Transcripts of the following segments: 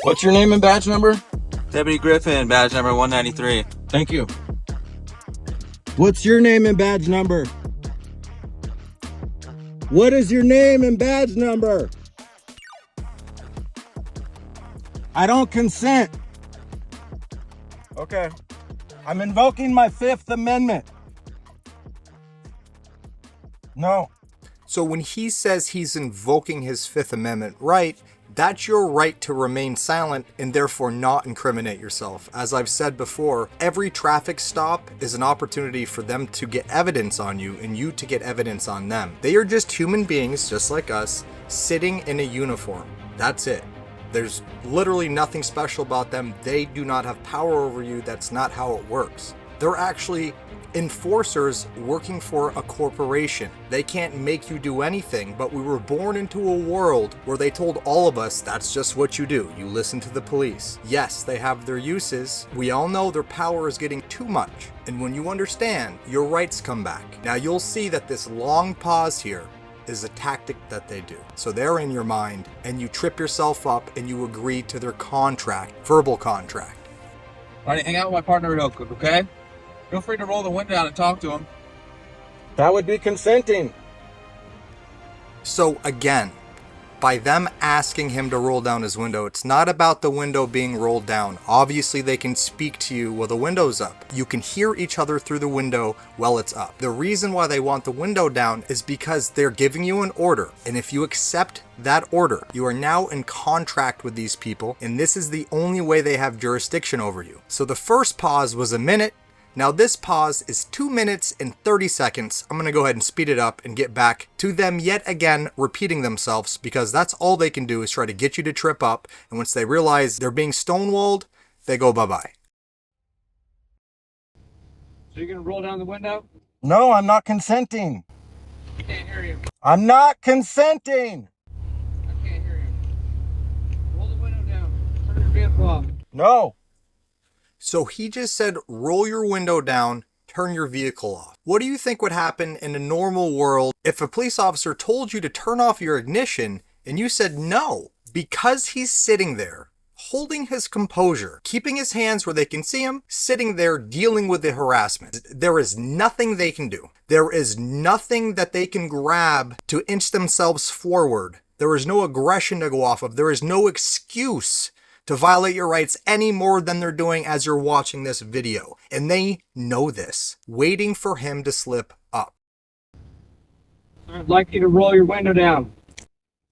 What's your name and badge number? Deputy Griffin, badge number 193. Thank you. What's your name and badge number? What is your name and badge number? I don't consent. Okay. I'm invoking my Fifth Amendment. No. So when he says he's invoking his Fifth Amendment right, that's your right to remain silent and therefore not incriminate yourself. As I've said before, every traffic stop is an opportunity for them to get evidence on you and you to get evidence on them. They are just human beings, just like us, sitting in a uniform. That's it. There's literally nothing special about them. They do not have power over you. That's not how it works. They're actually enforcers working for a corporation. They can't make you do anything, but we were born into a world where they told all of us that's just what you do. You listen to the police. Yes, they have their uses. We all know their power is getting too much. And when you understand, your rights come back. Now you'll see that this long pause here is a tactic that they do. So they're in your mind and you trip yourself up and you agree to their contract, verbal contract. All right, hang out with my partner real quick, okay? Feel free to roll the window down and talk to him. That would be consenting. So again, by them asking him to roll down his window, it's not about the window being rolled down. Obviously they can speak to you while the window's up. You can hear each other through the window while it's up. The reason why they want the window down is because they're giving you an order. And if you accept that order, you are now in contract with these people. And this is the only way they have jurisdiction over you. So the first pause was a minute. Now this pause is 2 minutes and 30 seconds. I'm going to go ahead and speed it up and get back to them yet again repeating themselves, because that's all they can do is try to get you to trip up. And once they realize they're being stonewalled, they go bye-bye. So you're going to roll down the window? No, I'm not consenting. I can't hear you. I'm not consenting. I can't hear you. Roll the window down. Turn your vehicle off. No. So he just said, roll your window down, turn your vehicle off. What do you think would happen in a normal world if a police officer told you to turn off your ignition and you said no? Because he's sitting there, holding his composure, keeping his hands where they can see him, sitting there dealing with the harassment. There is nothing they can do. There is nothing that they can grab to inch themselves forward. There is no aggression to go off of. There is no excuse to violate your rights any more than they're doing as you're watching this video. And they know this, waiting for him to slip up. I'd like you to roll your window down.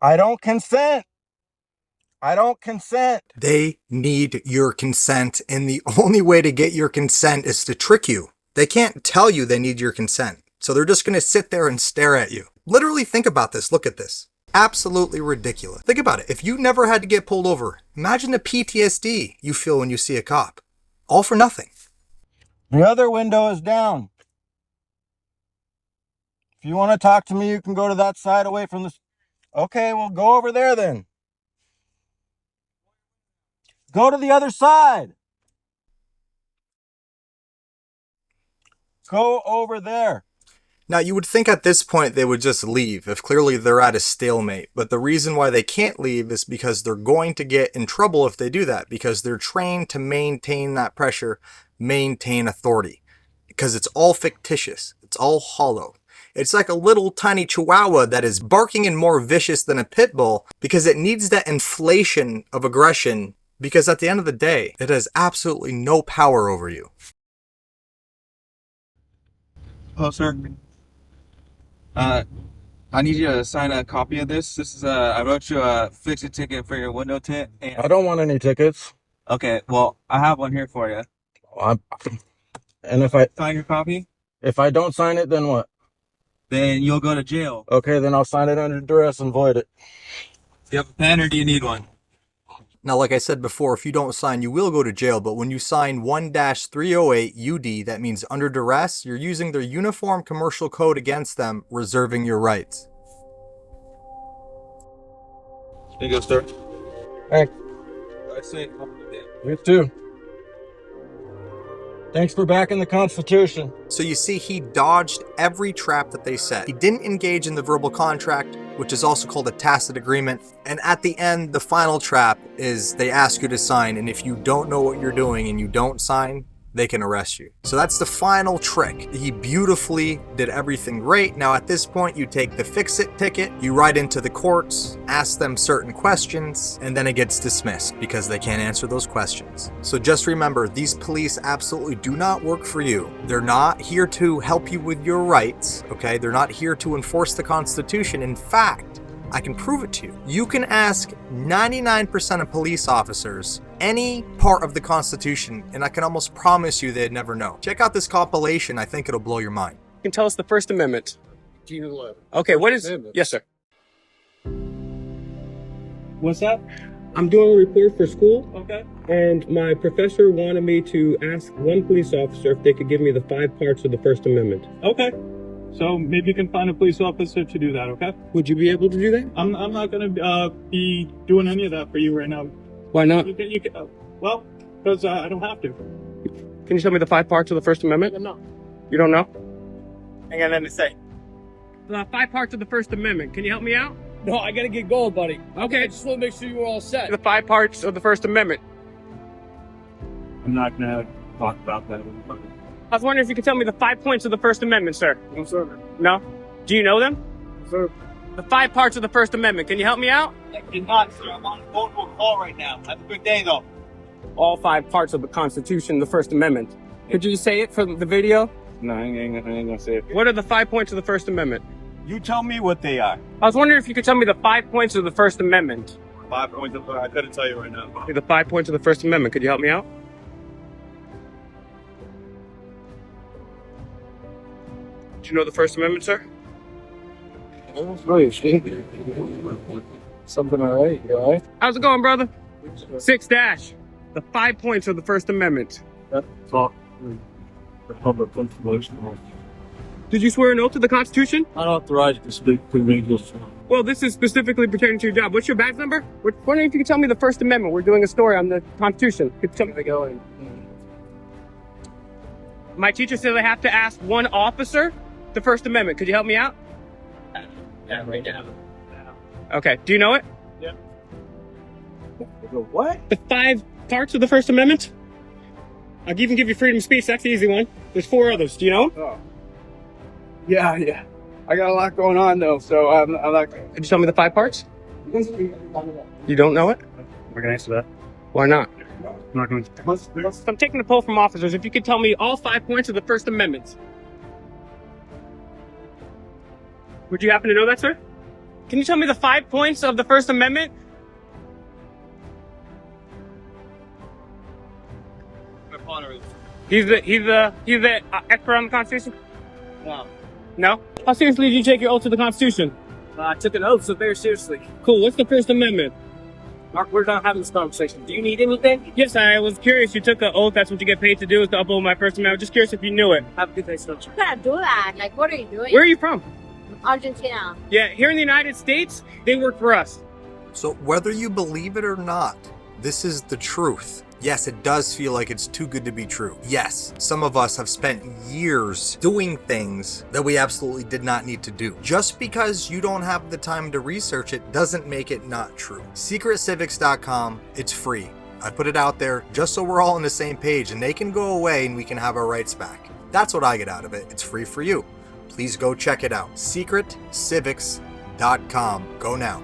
I don't consent. I don't consent. They need your consent, and the only way to get your consent is to trick you. They can't tell you they need your consent, so they're just going to sit there and stare at you. Literally think about this. Look at this. Absolutely ridiculous. Think about it. If you never had to get pulled over, imagine the PTSD you feel when you see a cop. All for nothing. The other window is down. If you want to talk to me, you can go to that side away from this. Okay, well, go over there then. Go to the other side. Go over there. Now, you would think at this point they would just leave if clearly they're at a stalemate. But the reason why they can't leave is because they're going to get in trouble if they do that, because they're trained to maintain that pressure, maintain authority, because it's all fictitious. It's all hollow. It's like a little tiny chihuahua that is barking and more vicious than a pit bull because it needs that inflation of aggression, because at the end of the day, it has absolutely no power over you. Hello, sir. I need you to sign a copy of this. This is I wrote you a fix-it ticket for your window tint. I don't want any tickets. Okay, well, I have one here for you. And if I Sign your copy, don't sign it, then what? then you'll go to jail. Okay, then I'll sign it under duress and void it. Do you have a pen or do you need one? Now, like I said before, if you don't sign, you will go to jail, but when you sign 1-308 UD, that means under duress, you're using their uniform commercial code against them, reserving your rights. There you go, sir. Thanks. I say, You too. Thanks for backing the Constitution. So you see, he dodged every trap that they set. He didn't engage in the verbal contract, which is also called a tacit agreement. And at the end, the final trap is they ask you to sign, and if you don't know what you're doing and you don't sign, they can arrest you. So that's the final trick. He beautifully did everything right. Now at this point, you take the fix-it ticket, you write into the courts, ask them certain questions, and then it gets dismissed because they can't answer those questions. So just remember, these police absolutely do not work for you. They're not here to help you with your rights, okay? They're not here to enforce the Constitution. In fact, I can prove it to you. You can ask 99% of police officers any part of the Constitution, and I can almost promise you they'd never know. Check out this compilation. I think it'll blow your mind. You can tell us the First Amendment. Okay, what is... Yes, sir. What's that? I'm doing a report for school, Okay. and my professor wanted me to ask one police officer if they could give me the 5 parts of the First Amendment. Okay. So maybe you can find a police officer to do that, okay? Would you be able to do that? I'm not going to be doing any of that for you right now. Why not? You can, well, because I don't have to. Can you tell me the 5 parts of the First Amendment? No. You don't know? I got nothing to say. The 5 parts of the First Amendment. Can you help me out? No, I gotta get going, buddy. Okay. I just want to make sure you're all set. The 5 parts of the First Amendment. I'm not going to talk about that. I was wondering if you could tell me the 5 points of the First Amendment, sir. No, sir. No? Do you know them? Sir. The 5 parts of the First Amendment. Can you help me out? I cannot, sir. I'm on the phone to a call right now. Have a good day, though. All 5 parts of the Constitution, the First Amendment. Could you say it for the video? No, I ain't going to say it. What are the 5 points of the First Amendment? You tell me what they are. I was wondering if you could tell me the 5 points of the First Amendment. 5 points. I couldn't tell you right now. The 5 points of the First Amendment. Could you help me out? Do you know the First Amendment, sir? Something all right? You all right? How's it going, brother? 6 dash. The 5 points of the First Amendment. Talk. Public information. Did you swear an oath to the Constitution? Not authorized to speak to English. Well, this is specifically pertaining to your job. What's your badge number? We're wondering if you could tell me the First Amendment. We're doing a story on the Constitution. Could you tell me? Go in. My teacher said I have to ask one officer the First Amendment. Could you help me out? Yeah, right now. Okay. Do you know it? What? The 5 parts of the First Amendment? I'll even give you freedom of speech. That's the easy one. There's 4 others. Do you know them? Oh. Yeah. I got a lot going on, though, so I'm not... Could you tell me the 5 parts? You don't know it? I'm not going to answer that. Why not? I'm not going to. I'm taking a poll from officers. If you could tell me all 5 points of the First Amendment. Would you happen to know that, sir? Can you tell me the 5 points of the First Amendment? He's the expert on the Constitution? No. No? How seriously did you take your oath to the Constitution? I took an oath, so very seriously. Cool. What's the First Amendment? Mark, we're not having this conversation. Do you need anything? Yes, I was curious. You took an oath. That's what you get paid to do, is to uphold my First Amendment. Just curious if you knew it. Have a good day, sir. You can't do that. Like, what are you doing? Where are you from? Argentina. Yeah, here in the United States, they work for us. So whether you believe it or not, this is the truth. Yes, it does feel like it's too good to be true. Yes, some of us have spent years doing things that we absolutely did not need to do. Just because you don't have the time to research it doesn't make it not true. SecretCivics.com, it's free. I put it out there just so we're all on the same page and they can go away and we can have our rights back. That's what I get out of it. It's free for you. Please go check it out. SecretCivics.com. Go now.